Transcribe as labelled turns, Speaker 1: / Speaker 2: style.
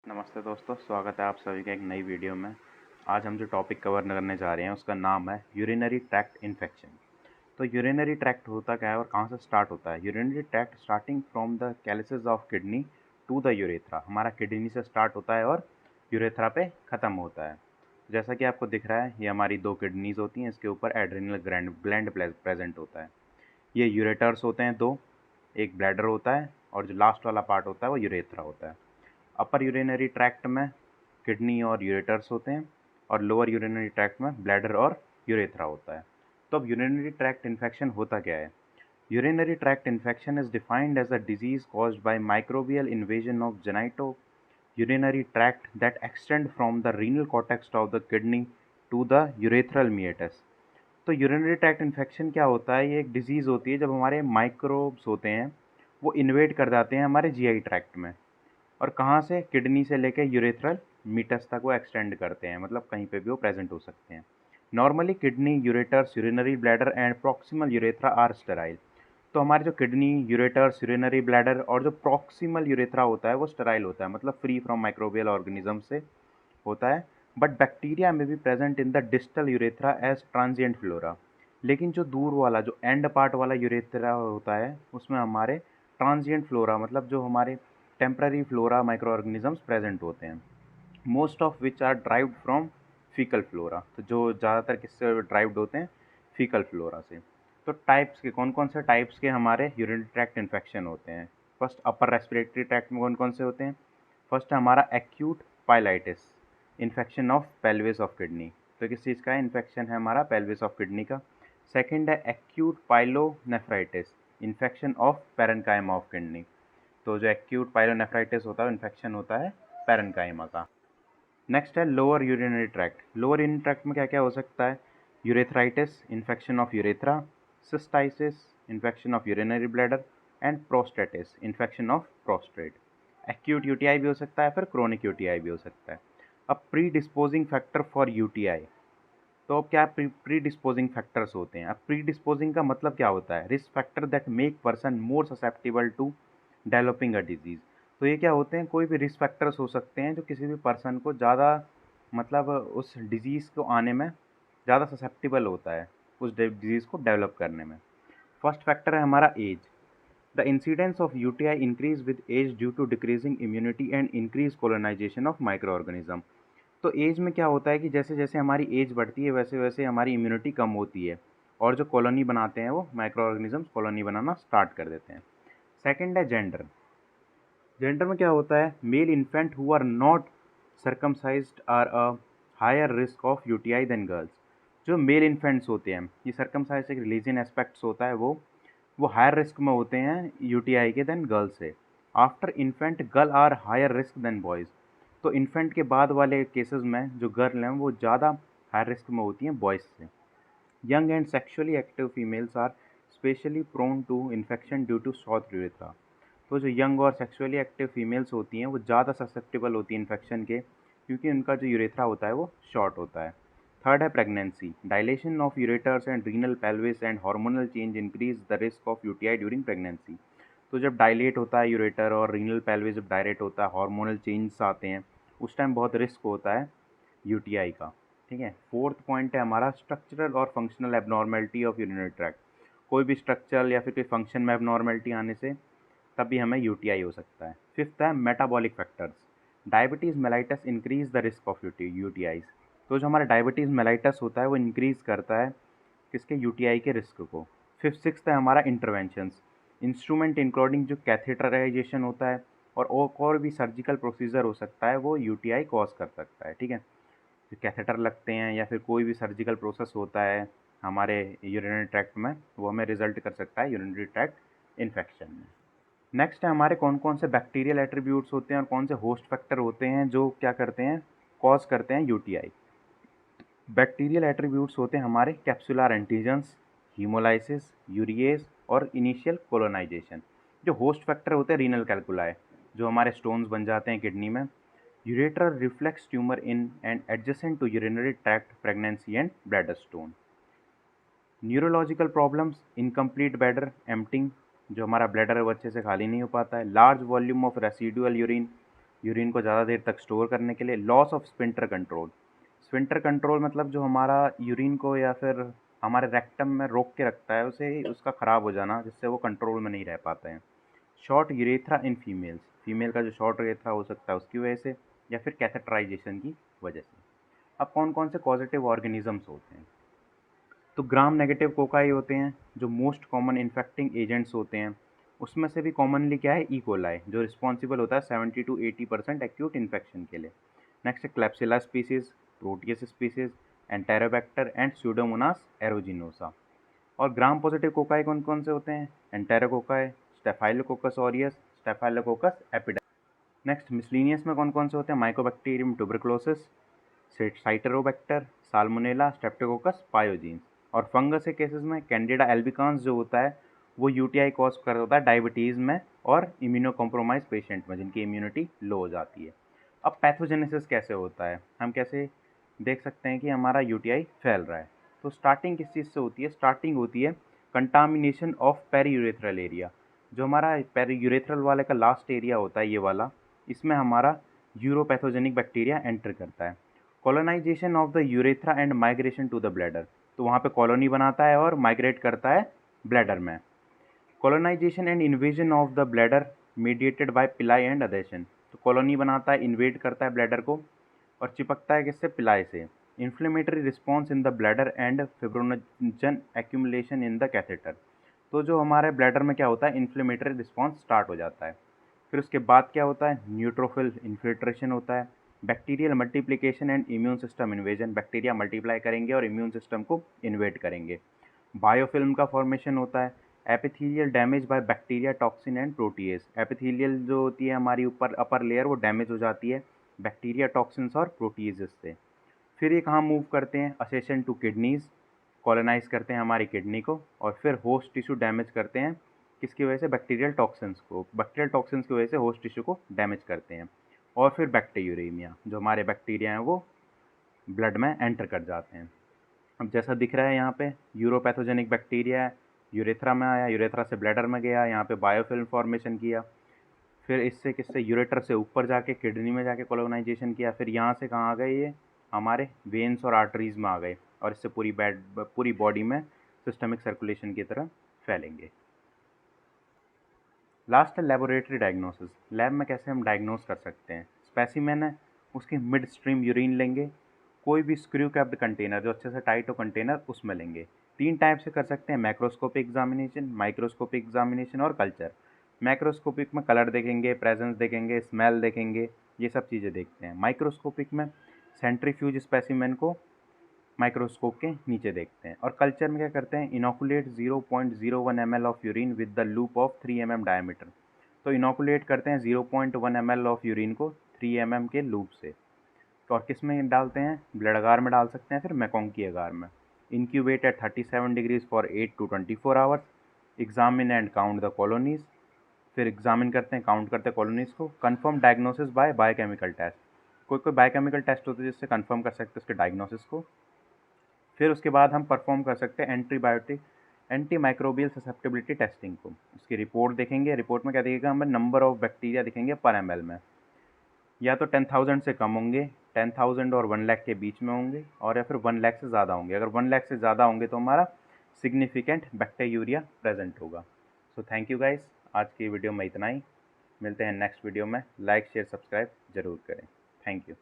Speaker 1: नमस्ते दोस्तों, स्वागत है आप सभी का एक नई वीडियो में। आज हम जो टॉपिक कवर करने जा रहे हैं उसका नाम है यूरिनरी ट्रैक्ट इन्फेक्शन। तो यूरिनरी ट्रैक्ट होता क्या है और कहाँ से स्टार्ट होता है? Urinary tract starting from the calyces of kidney to the urethra. हमारा किडनी से स्टार्ट होता है और यूरेथ्रा पे ख़त्म होता है। जैसा कि आपको दिख रहा है, ये हमारी दो किडनीज होती हैं, इसके ऊपर एड्रिनल ग्लैंड प्रेजेंट होता है। ये यूरेटर्स होते हैं दो, एक ब्लैडर होता है और जो लास्ट वाला पार्ट होता है वो यूरेथ्रा होता है। अपर यूरिनरी ट्रैक्ट में किडनी और यूरेटर्स होते हैं और लोअर यूरिनरी ट्रैक्ट में ब्लैडर और यूरेथ्रा होता है। तो अब यूरिनरी ट्रैक्ट इन्फेक्शन होता क्या है? Urinary tract infection is defined as a disease caused by microbial invasion of genito urinary tract that extend from the renal cortex of the kidney to the urethral meatus। तो urinary tract infection क्या होता है? ये एक disease होती है जब हमारे माइक्रोब्स होते हैं वो इन्वेड कर जाते हैं हमारे जीआई ट्रैक्ट में, और कहाँ से? किडनी से लेकर यूरेथ्रल मीटस तक वो एक्सटेंड करते हैं, मतलब कहीं पे भी वो प्रेजेंट हो सकते हैं। Normally kidney, ureters, urinary bladder and proximal urethra are sterile. तो हमारे जो किडनी, यूरेटर्स, यूरिनरी ब्लैडर और जो प्रॉक्सिमल यूरेथ्रा होता है वो स्टेराइल होता है, मतलब फ्री फ्रॉम माइक्रोबियल ऑर्गेनिज्म से होता है। बट बैक्टीरिया में भी present in the distal urethra as transient flora. लेकिन जो दूर वाला, जो एंड पार्ट वाला यूरेथ्रा होता है उसमें हमारे ट्रांजिएंट फ्लोरा, मतलब जो हमारे temporary flora micro organisms present होते हैं, most of which are derived from faecal flora. तो जो ज़्यादातर किससे ड्राइव्ड होते हैं? फीकल फ्लोरा से। तो टाइप्स के कौन कौन से टाइप्स के हमारे यूरिनरी ट्रैक्ट इन्फेक्शन होते हैं? फर्स्ट, अपर रेस्पिरेटरी ट्रैक्ट में कौन कौन से होते हैं? फर्स्ट है हमारा acute pyelitis, infection of pelvis of kidney. तो किस चीज़ का है? इन्फेक्शन है हमारा पेल्विस ऑफ किडनी का। सेकेंड है acute pyelonephritis, infection of parenchyma of kidney. तो जो एक्यूट पाइलोनेफ्राइटिस होता है इन्फेक्शन होता है पैरेन्काइमा का। नेक्स्ट है lower urinary tract. Lower urinary tract में क्या क्या हो सकता है? Urethritis, infection of urethra, cystitis, infection of urinary bladder and prostatitis, infection of prostate. Acute UTI भी हो सकता है, फिर क्रोनिक यूटीआई भी हो सकता है। अब pre disposing factor for UTI. तो अब क्या प्री डिस्पोजिंग फैक्टर्स होते हैं? अब प्री डिस्पोजिंग का मतलब क्या होता है? Risk factor that make person more susceptible to developing a disease. तो ये क्या होते हैं? कोई भी रिस्क फैक्टर्स हो सकते हैं जो किसी भी पर्सन को ज़्यादा, मतलब उस डिजीज़ को आने में ज़्यादा ससेप्टेबल होता है, उस डिजीज़ को डेवलप करने में। फर्स्ट फैक्टर है हमारा age. The incidence of UTI increase with age due to decreasing immunity and increase colonisation of micro organism. तो एज में क्या होता है कि जैसे जैसे हमारी एज बढ़ती है वैसे वैसे हमारी इम्यूनिटी कम होती है, और जो कॉलोनी बनाते हैं वो माइक्रो ऑर्गेनिजम्स कॉलोनी बनाना स्टार्ट कर देते हैं। सेकेंड है जेंडर। जेंडर में क्या होता है? Male infant who are not circumcised are a higher risk of UTI than girls. जो मेल इन्फेंट्स होते हैं, ये सर्कमसाइज एक रिलीजन एस्पेक्ट्स होता है, वो हायर रिस्क में होते हैं यूटीआई के देन गर्ल्स से। After infant girl are higher risk than boys. तो इन्फेंट के बाद वाले केसेस में जो गर्ल हैं वो ज़्यादा हाई रिस्क में होती हैं बॉयज़ से। Young and sexually active females are specially prone to infection due to short urethra. तो जो यंग और सेक्सुअली एक्टिव फीमेल्स होती हैं वो ज़्यादा ससेप्टेबल होती हैं इन्फेक्शन के, क्योंकि उनका जो यूरेथ्रा होता है वो शॉर्ट होता है। थर्ड है pregnancy. Dilation of ureters and renal pelvis and hormonal change increase the risk of UTI during pregnancy. तो जब डायलेट होता है यूरेटर और रीनल पेल्विस जब डायलेट होता है, हार्मोनल चेंज आते हैं, उस टाइम बहुत रिस्क होता है यूटीआई का। ठीक है। फोर्थ पॉइंट है हमारा स्ट्रक्चरल और functional abnormality of urinary tract. कोई भी स्ट्रक्चरल या फिर कोई फंक्शन में एबनॉर्मेलिटी आने से तब भी हमें यूटीआई हो सकता है। फिफ्थ है metabolic factors. Diabetes mellitus increase the risk of UTIs. तो जो हमारा डायबिटीज़ मेलाइटस होता है वो इंक्रीज़ करता है किसके? यूटीआई के रिस्क को। फिफ्थ सिक्स्थ है हमारा इंटरवेंशंस। इंस्ट्रूमेंट इंक्लूडिंग जो कैथेटराइजेशन होता है और भी सर्जिकल प्रोसीजर हो सकता है, वो यूटीआई कॉज कर सकता है। ठीक है। जो कैथेटर लगते हैं या फिर कोई भी सर्जिकल प्रोसेस होता है हमारे यूरिनरी ट्रैक्ट में, वो हमें रिजल्ट कर सकता है यूरिनरी ट्रैक्ट इन्फेक्शन में। नेक्स्ट है हमारे कौन कौन से बैक्टीरियल एट्रीब्यूट्स होते हैं और कौन से होस्ट फैक्टर होते हैं जो क्या करते हैं? कॉज करते हैं यूटीआई। बैक्टीरियल एट्रीब्यूट्स होते हैं हमारे कैप्सुलर एंटीजेंस, हीमोलाइसिस, यूरिएज और इनिशियल कोलोनाइजेशन। जो होस्ट फैक्टर होते हैं रीनल कैल्कुलाई, जो हमारे स्टोन्स बन जाते हैं किडनी में। Ureter reflex tumour in and adjacent to urinary tract, pregnancy and bladder stone. Neurological problems, incomplete bladder emptying, जो हमारा ब्लैडर अच्छे से खाली नहीं हो पाता है। Large volume of residual urine, urine को ज़्यादा देर तक स्टोर करने के लिए। Loss of sphincter control, sphincter control मतलब जो हमारा यूरिन को या फिर हमारे रेक्टम में रोक के रखता है उसे, उसका ख़राब हो जाना जिससे वो कंट्रोल में नहीं रह पाते हैं। Short urethra in females, female का जो शॉर्ट यूरेथ्रा हो सकता है उसकी वजह से या फिर कैथेटराइजेशन की वजह से। अब कौन कौन से कॉजेटिव ऑर्गेनिजम्स होते हैं? तो ग्राम नेगेटिव कोकाई होते हैं जो मोस्ट कॉमन इन्फेक्टिंग एजेंट्स होते हैं। उसमें से भी कॉमनली क्या है, ई कोलाई, जो रिस्पॉन्सिबल होता है 70 to 80% एक्यूट इन्फेक्शन के लिए। नेक्स्ट है klebsiella species, proteus species, enterobacter and pseudomonas aeruginosa. और ग्राम पॉजिटिव कोकाई कौन कौन से होते हैं? Enterococci, staphylococcus aureus, staphylococcus epidermidis. Next miscellaneous में कौन कौन से होते हैं? Mycobacterium tuberculosis, citrobacter, salmonella, streptococcus pyogenes. और फंगस के केसेस में कैंडिडा एल्बिकान्स जो होता है वो यूटीआई कॉज कर होता है डायबिटीज़ में और इम्यूनो कॉम्प्रोमाइज पेशेंट में जिनकी इम्यूनिटी लो हो जाती है। अब पैथोजेनेसिस कैसे होता है, हम कैसे देख सकते हैं कि हमारा यूटीआई फैल रहा है? तो स्टार्टिंग किस चीज़ से होती है? स्टार्टिंग होती है कंटामिनेशन ऑफ पेरीयूरेथ्रल एरिया। जो हमारा पेरीयूरेथ्रल वाले का लास्ट एरिया होता है ये वाला, इसमें हमारा यूरोपैथोजेनिक बैक्टीरिया एंटर करता है। Colonisation of the urethra and migration to the bladder, तो वहाँ पे कॉलोनी बनाता है और माइग्रेट करता है ब्लैडर में। Colonisation and invasion of the bladder mediated by pili and adhesion, तो कॉलोनी बनाता है, इन्वेड करता है ब्लैडर को और चिपकता है किससे? पिलाई से। Inflammatory response in the bladder and fibrinogen accumulation in the catheter, तो जो हमारे ब्लैडर में क्या होता है, इन्फ्लेमेटरी रिस्पॉन्स स्टार्ट हो जाता है। फिर उसके बाद क्या होता है? न्यूट्रोफिल इन्फिल्ट्रेशन होता है। Bacterial multiplication and immune system invasion, bacteria multiply करेंगे और इम्यून सिस्टम को इन्वेट करेंगे। बायोफिल्म का फॉर्मेशन होता है। Epithelial damage by bacteria, toxin and protease, epithelial जो होती है हमारी ऊपर अपर लेयर वो डैमेज हो जाती है बैक्टीरिया, टॉक्सिन्स और प्रोटीजेस से। फिर ये कहाँ मूव करते हैं? असेशन टू किडनीज, कॉलोनाइज करते हैं हमारी किडनी को और फिर होस्ट टिश्यू डैमेज करते हैं किसकी वजह से? बैक्टीरियल टॉक्सिन्स को, बैक्टीरियल टॉक्सिन्स की वजह से होस्ट टिश्यू को डैमेज करते हैं। और फिर बैक्टीरियोरेमिया, जो हमारे बैक्टीरिया हैं वो ब्लड में एंटर कर जाते हैं। अब जैसा दिख रहा है यहाँ पे यूरोपैथोजेनिक बैक्टीरिया है, यूरेथ्रा में आया, यूरेथ्रा से ब्लैडर में गया, यहाँ पे बायोफिल्म फॉर्मेशन किया, फिर इससे किससे? यूरेटर से ऊपर जाके किडनी में जाके कॉलोनाइजेशन किया, फिर यहाँ से कहाँ आ गए? ये हमारे वेन्स और आर्टरीज में आ गए और इससे पूरी बॉडी में सिस्टमिक सर्कुलेशन की तरह फैलेंगे। लास्ट है लेबोरेटरी डायग्नोसिस। लैब में कैसे हम डायग्नोस कर सकते हैं? स्पेसिमेन है, उसकी मिड स्ट्रीम यूरिन लेंगे, कोई भी स्क्रू कैप्ड कंटेनर जो अच्छे से टाइट हो कंटेनर उसमें लेंगे। 3 टाइप से कर सकते हैं, मैक्रोस्कोपिक एग्जामिनेशन, माइक्रोस्कोपिक एग्जामिनेशन और कल्चर। मैक्रोस्कोपिक में कलर देखेंगे, प्रेजेंस देखेंगे, स्मेल देखेंगे, ये सब चीज़ें देखते हैं। माइक्रोस्कोपिक में सेंट्रीफ्यूज स्पेसिमेन को माइक्रोस्कोप के नीचे देखते हैं। और कल्चर में क्या करते हैं? Inoculate 0.01 ml of urine with the loop of 3 mm diameter, तो इनोकुलेट करते हैं 0.1 ml ऑफ यूरिन को 3 mm के लूप से। तो और किस में डालते हैं? ब्लड अगार में डाल सकते हैं, फिर मैकोंकी अगार में। Incubate at 37 degrees for 8 to 24 hours. Examine and count the colonies, फिर एग्जामिन करते हैं, काउंट करते हैं कॉलोनीज को। Confirm diagnosis by biochemical test, कोई कोई बायोकेमिकल टेस्ट होते हैं जिससे कन्फर्म कर सकते हैं उसके डायग्नोसिस को। फिर उसके बाद हम परफॉर्म कर सकते हैं antibiotic anti microbial susceptibility testing को। उसकी रिपोर्ट देखेंगे, रिपोर्ट में क्या दिखेगा? हमें नंबर ऑफ बैक्टीरिया दिखेंगे पर ml में, या तो 10,000 से कम होंगे, 10,000 और 1 लाख के बीच में होंगे, और या फिर 1 लाख से ज़्यादा होंगे। अगर 1 लाख से ज़्यादा होंगे तो हमारा सिग्निफिकेंट बैक्टीरिया प्रेजेंट होगा। सो थैंक यू गाइस, आज की वीडियो में इतना ही। मिलते हैं नेक्स्ट वीडियो में। लाइक शेयर सब्सक्राइब ज़रूर करें। Thank you.